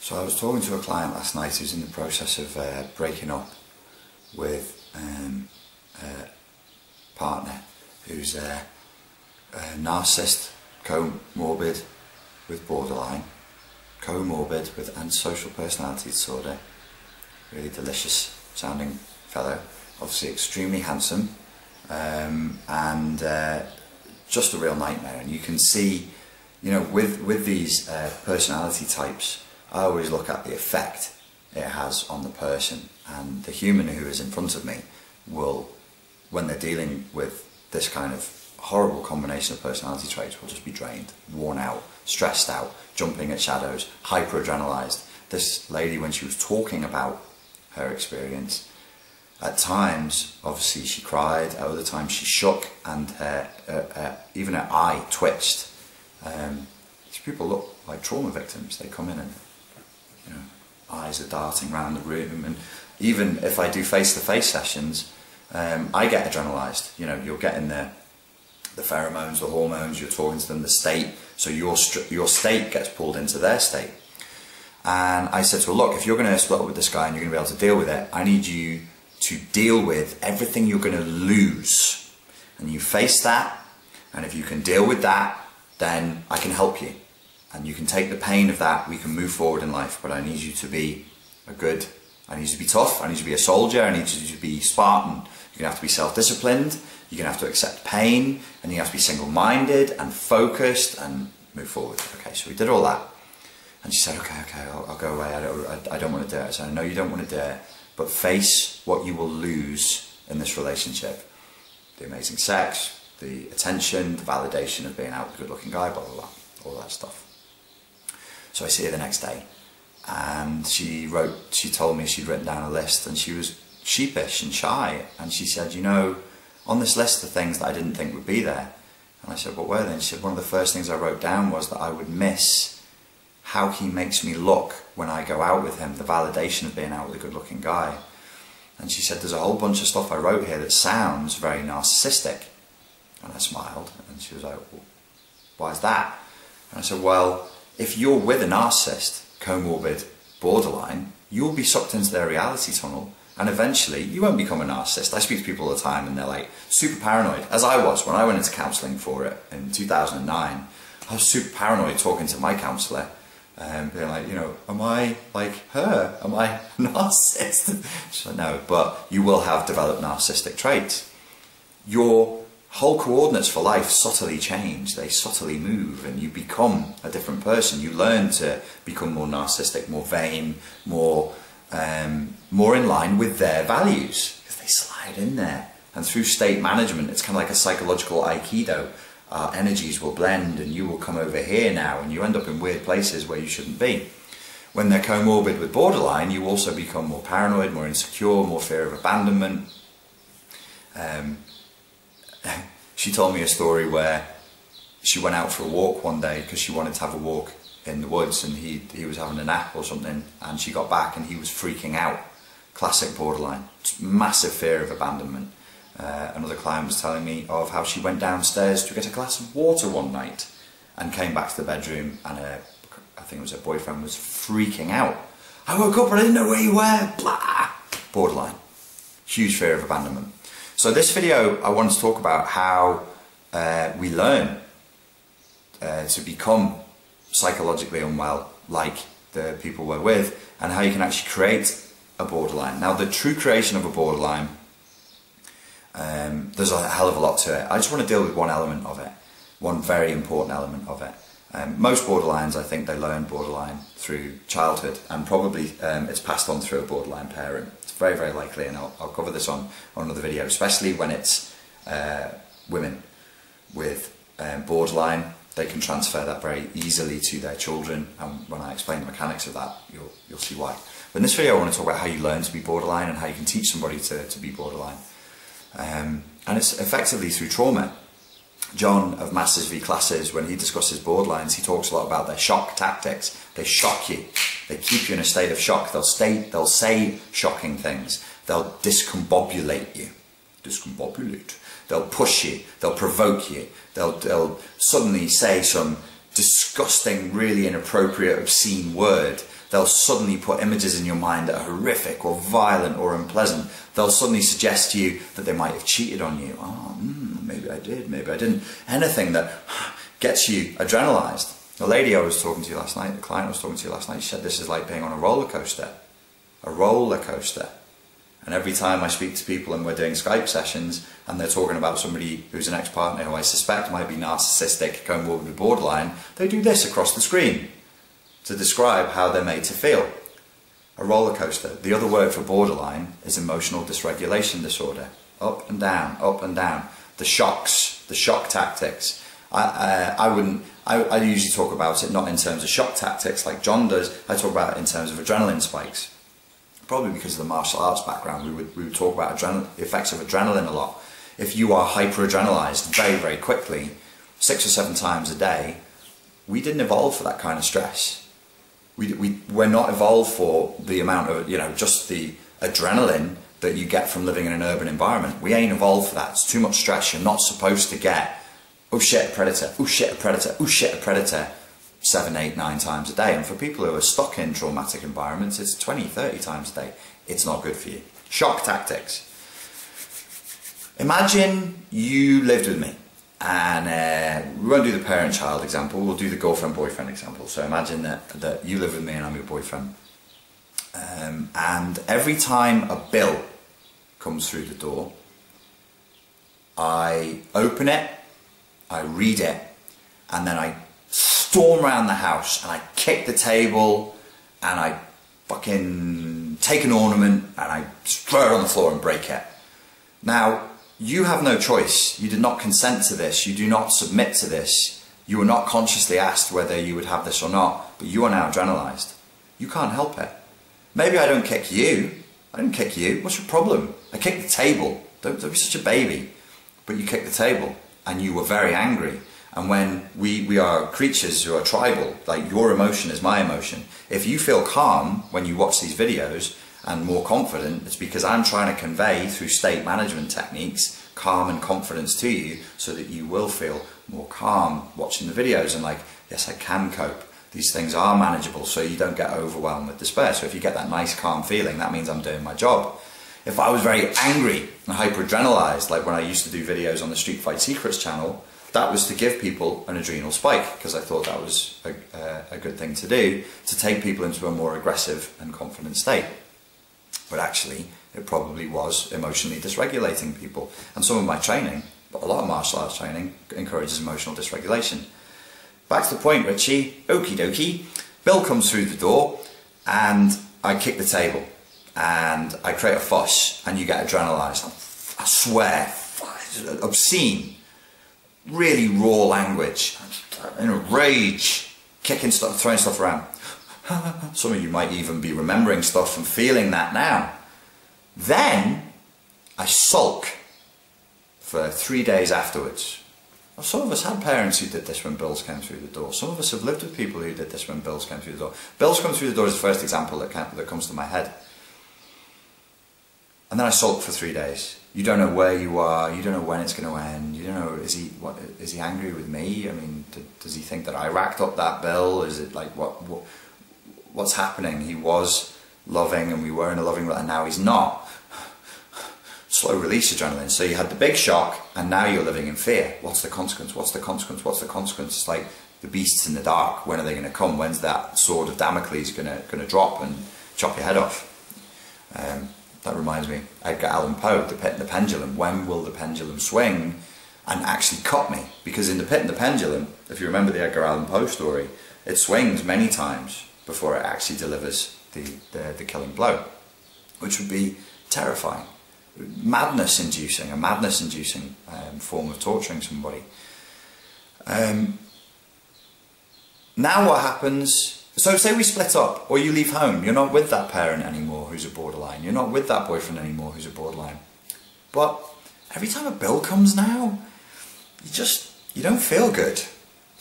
So I was talking to a client last night who's in the process of breaking up with a partner who's a narcissist, comorbid with borderline, comorbid with antisocial personality disorder, really delicious sounding fellow, obviously extremely handsome, and just a real nightmare. And you can see, you know, with these personality types, I always look at the effect it has on the person, and the human who is in front of me will, when they're dealing with this kind of horrible combination of personality traits, will just be drained, worn out, stressed out, jumping at shadows, hyper-adrenalized. This lady, when she was talking about her experience, at times, obviously she cried, at other times she shook, and even her eye twitched. These people look like trauma victims. They come in and, you know, eyes are darting around the room, and even if I do face-to-face sessions, I get adrenalized. You know, you're getting the pheromones, the hormones, you're talking to them, the state, so your state gets pulled into their state. And I said to her, look, if you're going to split up with this guy and you're going to be able to deal with it, I need you to deal with everything you're going to lose. And you face that, and if you can deal with that, then I can help you. And you can take the pain of that, we can move forward in life, but I need you to be I need you to be tough, I need you to be a soldier, I need you to be Spartan. You're going to have to be self-disciplined, you're going to have to accept pain, and you have to be single-minded and focused and move forward. Okay, so we did all that. And she said, okay, I'll go away, I don't want to do it. I said, I know you don't want to do it, but face what you will lose in this relationship. The amazing sex, the attention, the validation of being out with a good-looking guy, blah, blah, blah, all that stuff. So I see her the next day, and she told me she'd written down a list, and she was sheepish and shy, and she said, you know, on this list of things that I didn't think would be there. And I said, what were they? And she said, one of the first things I wrote down was that I would miss how he makes me look when I go out with him, the validation of being out with a good-looking guy. And she said, there's a whole bunch of stuff I wrote here that sounds very narcissistic. And I smiled, and she was like, well, why is that? And I said, well, if you're with a narcissist, comorbid, borderline, you'll be sucked into their reality tunnel, and eventually you won't become a narcissist. I speak to people all the time and they're like super paranoid, as I was when I went into counselling for it in 2009. I was super paranoid talking to my counsellor and being like, you know, am I like her? Am I a narcissist? She's like, no, but you will have developed narcissistic traits. Your whole coordinates for life subtly change, they subtly move, and you become a different person. You learn to become more narcissistic, more vain, more in line with their values, because they slide in there. And through state management, it's kind of like a psychological aikido. Our energies will blend, and you will come over here now, and you end up in weird places where you shouldn't be. When they're comorbid with borderline, you also become more paranoid, more insecure, more fear of abandonment. She told me a story where she went out for a walk one day because she wanted to have a walk in the woods, and he was having a nap or something, and she got back and he was freaking out. Classic borderline, massive fear of abandonment. Another client was telling me of how she went downstairs to get a glass of water one night and came back to the bedroom, and I think it was her boyfriend, was freaking out. I woke up and I didn't know where you were, blah. Borderline, huge fear of abandonment. So this video, I want to talk about how we learn to become psychologically unwell like the people we're with, and how you can actually create a borderline. Now, the true creation of a borderline, there's a hell of a lot to it. I just want to deal with one element of it, one very important element of it. Most borderlines, I think they learn borderline through childhood, and probably it's passed on through a borderline parent. It's very, very likely, and I'll cover this on another video, especially when it's women with borderline. They can transfer that very easily to their children, and when I explain the mechanics of that, you'll see why. But in this video, I want to talk about how you learn to be borderline and how you can teach somebody to be borderline. And it's effectively through trauma. John of Masters v Classes, when he discusses borderlines, he talks a lot about their shock tactics. They shock you. They keep you in a state of shock. They'll say shocking things. They'll discombobulate you. Discombobulate. They'll push you. They'll provoke you. They'll suddenly say some disgusting, really inappropriate, obscene word They'll suddenly put images in your mind that are horrific or violent or unpleasant. They'll suddenly suggest to you that they might have cheated on you. Oh, maybe I did, maybe I didn't. Anything that gets you adrenalized. The lady I was talking to last night, the client I was talking to last night, she said this is like being on a roller coaster. A roller coaster. And every time I speak to people and we're doing Skype sessions and they're talking about somebody who's an ex-partner who I suspect might be narcissistic, comorbid with borderline, they do this across the screen to describe how they're made to feel. A roller coaster. The other word for borderline is emotional dysregulation disorder. Up and down, up and down. The shocks, the shock tactics. I usually talk about it not in terms of shock tactics like John does, I talk about it in terms of adrenaline spikes. Probably because of the martial arts background, we would talk about the effects of adrenaline a lot. If you are hyper-adrenalized very, very quickly, 6 or 7 times a day, we didn't evolve for that kind of stress. We're not evolved for the amount of, just the adrenaline that you get from living in an urban environment. We ain't evolved for that. It's too much stress. You're not supposed to get, oh shit, a predator, oh shit, a predator, oh shit, a predator, 7, 8, 9 times a day. And for people who are stuck in traumatic environments, it's 20, 30 times a day. It's not good for you. Shock tactics. Imagine you lived with me, and we won't do the parent-child example, we'll do the girlfriend-boyfriend example. So imagine that you live with me and I'm your boyfriend. And every time a bill comes through the door, I open it, I read it, and then I storm around the house and I kick the table and I fucking take an ornament and I throw it on the floor and break it. Now, you have no choice. You did not consent to this. You do not submit to this. You were not consciously asked whether you would have this or not, but you are now adrenalized. You can't help it. Maybe I don't kick you. I didn't kick you. What's your problem? I kicked the table. Don't be such a baby. But you kicked the table and you were very angry. And when we are creatures who are tribal, like your emotion is my emotion. If you feel calm when you watch these videos and more confident, it's because I'm trying to convey through state management techniques calm and confidence to you so that you will feel more calm watching the videos and like, yes, I can cope. These things are manageable, so you don't get overwhelmed with despair. So if you get that nice calm feeling, that means I'm doing my job. If I was very angry and hyper-adrenalized, like when I used to do videos on the Street Fight Secrets channel, that was to give people an adrenal spike, because I thought that was a good thing to do, to take people into a more aggressive and confident state. But actually, it probably was emotionally dysregulating people. And some of my training, but a lot of martial arts training, encourages emotional dysregulation. Back to the point, Richie, okie dokie, Bill comes through the door and I kick the table and I create a fuss and you get adrenalized. I swear, obscene, really raw language, in a rage, kicking stuff, throwing stuff around. Some of you might even be remembering stuff and feeling that now. Then I sulk for 3 days afterwards. Well, some of us had parents who did this when bills came through the door. Some of us have lived with people who did this when bills came through the door. Bills come through the door is the first example that comes to my head. And then I sulk for 3 days. You don't know where you are, you don't know when it's going to end, you don't know, is he angry with me? I mean, does he think that I racked up that bill? Is it like, what's happening? He was loving and we were in a loving relationship and now he's not. Slow release adrenaline. So you had the big shock and now you're living in fear. What's the consequence? What's the consequence? What's the consequence? It's like the beasts in the dark. When are they going to come? When's that sword of Damocles going to drop and chop your head off? That reminds me, Edgar Allan Poe, The Pit and the Pendulum. When will the pendulum swing and actually cut me? Because in The Pit and the Pendulum, if you remember the Edgar Allan Poe story, it swings many times before it actually delivers the killing blow, which would be terrifying. Madness-inducing, a madness-inducing form of torturing somebody. Now what happens? So say we split up, or you leave home, you're not with that parent anymore who's a borderline, you're not with that boyfriend anymore who's a borderline. But every time a bill comes now, you don't feel good.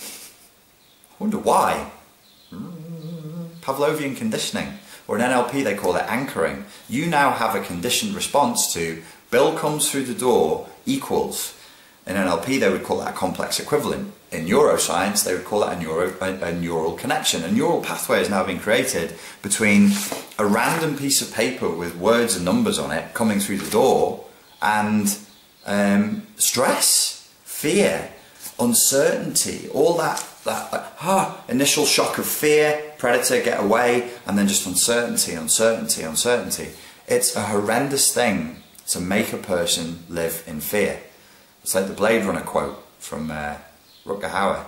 I wonder why. Pavlovian conditioning, or in NLP they call it anchoring. You now have a conditioned response to bill comes through the door equals In NLP, they would call that a complex equivalent. In neuroscience, they would call that a neural connection. A neural pathway has now been created between a random piece of paper with words and numbers on it coming through the door and stress, fear, uncertainty, all that initial shock of fear, predator, get away, and then just uncertainty, uncertainty, uncertainty. It's a horrendous thing to make a person live in fear. It's like the Blade Runner quote from Rutger Hauer,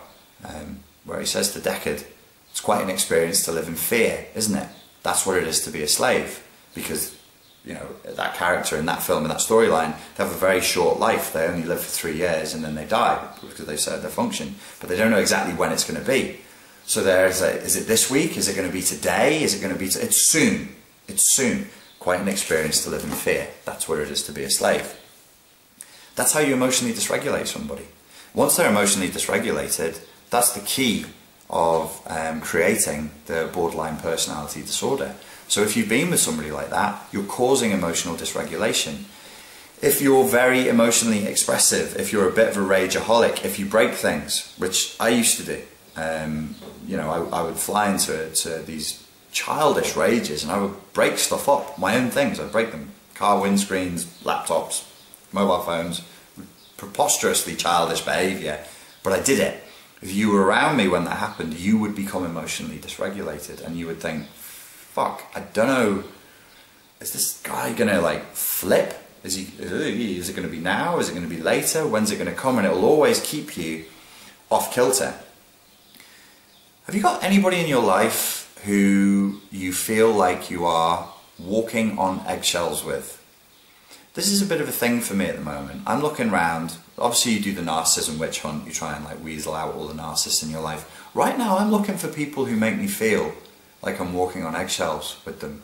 where he says to Deckard, it's quite an experience to live in fear, isn't it? That's what it is to be a slave. Because, you know, that character in that film, in that storyline, they have a very short life. They only live for 3 years and then they die because they serve their function. But they don't know exactly when it's going to be. So there's is it this week? Is it going to be today? Is it going to be... It's soon. It's soon. Quite an experience to live in fear. That's what it is to be a slave. That's how you emotionally dysregulate somebody. Once they're emotionally dysregulated, that's the key of creating the borderline personality disorder. So if you've been with somebody like that, you're causing emotional dysregulation. If you're very emotionally expressive, if you're a bit of a rageaholic, if you break things, which I used to do, you know, I would fly into these childish rages and I would break stuff up, my own things, I'd break them. Car windscreens, laptops, mobile phones, preposterously childish behaviour, but I did it. If you were around me when that happened, you would become emotionally dysregulated and you would think, fuck, I don't know, is this guy gonna like flip? Is it gonna be now? Is it gonna be later? When's it gonna come? And it'll always keep you off kilter. Have you got anybody in your life who you feel like you are walking on eggshells with? This is a bit of a thing for me at the moment. I'm looking around. Obviously you do the narcissism witch hunt. You try and like weasel out all the narcissists in your life. Right now I'm looking for people who make me feel like I'm walking on eggshells with them.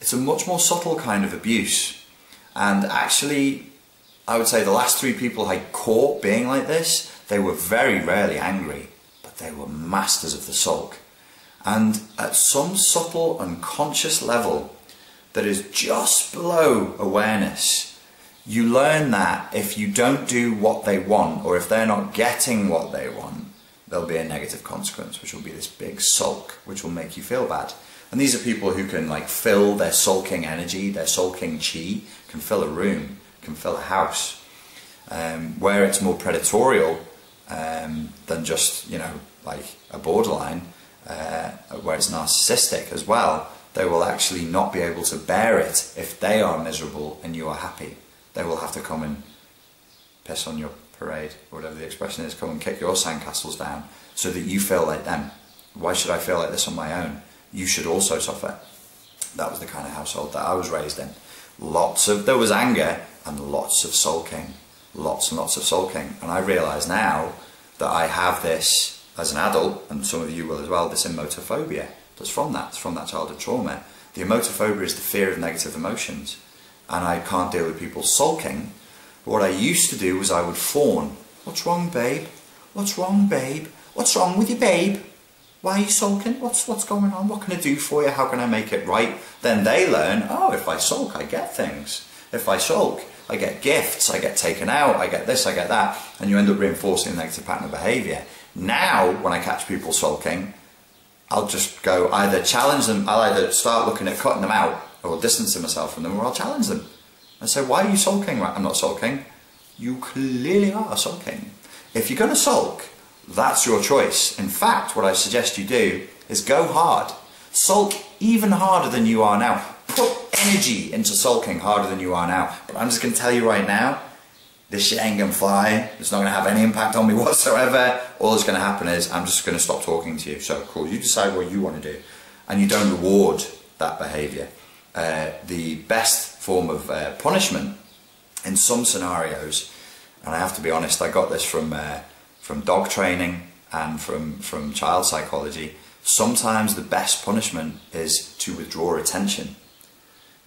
It's a much more subtle kind of abuse. And actually, I would say the last 3 people I caught being like this, they were very rarely angry, but they were masters of the sulk. And at some subtle unconscious level that is just below awareness, you learn that if you don't do what they want, or if they're not getting what they want, there'll be a negative consequence, which will be this big sulk, which will make you feel bad. And these are people who can like fill their sulking energy, their sulking chi, can fill a room, can fill a house. Where it's more predatorial than just, you know, like a borderline, where it's narcissistic as well, they will actually not be able to bear it if they are miserable and you are happy. They will have to come and piss on your parade, or whatever the expression is, come and kick your sandcastles down so that you feel like them. Why should I feel like this on my own? You should also suffer. That was the kind of household that I was raised in. There was anger and lots of sulking. Lots and lots of sulking. And I realise now that I have this as an adult, and some of you will as well, this emotophobia. That's from that. It's from that childhood trauma. The emotophobia is the fear of negative emotions. And I can't deal with people sulking. But what I used to do was I would fawn. What's wrong, babe? What's wrong, babe? What's wrong with you, babe? Why are you sulking? What's going on? What can I do for you? How can I make it right? Then they learn, oh, if I sulk, I get things. If I sulk, I get gifts, I get taken out, I get this, I get that. And you end up reinforcing a negative pattern of behaviour. Now, when I catch people sulking, I'll just go either challenge them, I'll either start looking at cutting them out, or distancing myself from them, or I'll challenge them. And say, why are you sulking? I'm not sulking. You clearly are sulking. If you're going to sulk, that's your choice. In fact, what I suggest you do is go hard. Sulk even harder than you are now. Put energy into sulking harder than you are now. But I'm just going to tell you right now, this shit ain't going to fly. It's not going to have any impact on me whatsoever. All that's going to happen is I'm just going to stop talking to you. So cool, you decide what you want to do. And you don't reward that behaviour. The best form of punishment in some scenarios, and I have to be honest, I got this from dog training and from child psychology. Sometimes the best punishment is to withdraw attention.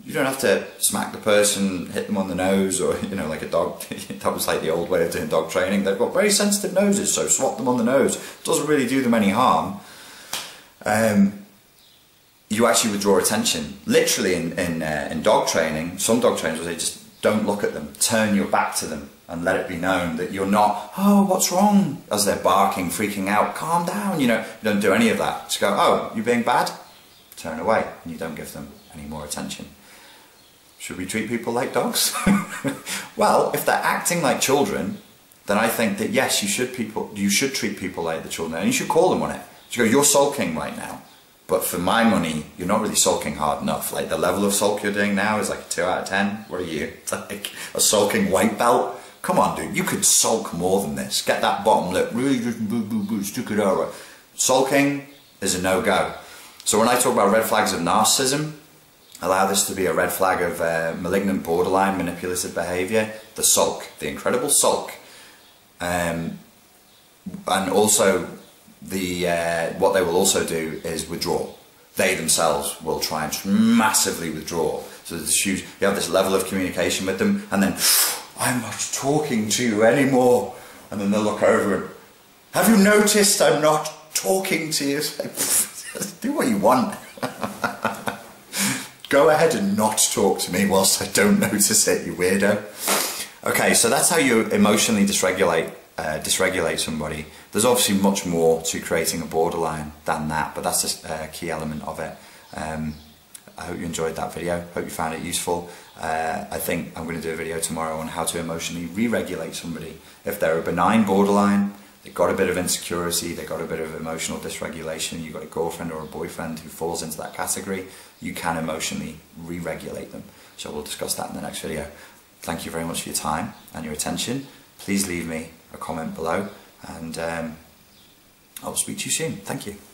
You don't have to smack the person, hit them on the nose, or, you know, like a dog. That was like the old way of doing dog training. They've got very sensitive noses, so swat them on the nose. It doesn't really do them any harm. You actually withdraw attention. Literally in dog training, some dog trainers will say, just don't look at them. Turn your back to them and let it be known that you're not, oh, what's wrong? As they're barking, freaking out, calm down, you know. You don't do any of that. Just go, oh, you're being bad? Turn away, and you don't give them any more attention. Should we treat people like dogs? Well, if they're acting like children, then I think that yes, you should treat people like the children, and you should call them on it. You go, you're sulking right now, but for my money, you're not really sulking hard enough. Like, the level of sulk you're doing now is like a 2 out of 10. What are you? It's like a sulking white belt? Come on, dude, you could sulk more than this. Get that bottom lip, really just stick it over. Sulking is a no-go. So when I talk about red flags of narcissism, allow this to be a red flag of malignant borderline manipulative behaviour, the sulk, the incredible sulk. And also, what they will also do is withdraw. They themselves will try and massively withdraw. So you have this level of communication with them, and then, I'm not talking to you anymore. And then they'll look over and, have you noticed I'm not talking to you? It's like, do what you want. Go ahead and not talk to me whilst I don't notice it, you weirdo. Okay, so that's how you emotionally dysregulate somebody. There's obviously much more to creating a borderline than that, but that's just a key element of it. I hope you enjoyed that video. Hope you found it useful. I think I'm going to do a video tomorrow on how to emotionally re-regulate somebody. If they're a benign borderline, they've got a bit of insecurity, they've got a bit of emotional dysregulation, you've got a girlfriend or a boyfriend who falls into that category, you can emotionally re-regulate them. So we'll discuss that in the next video. Thank you very much for your time and your attention. Please leave me a comment below, and I'll speak to you soon. Thank you.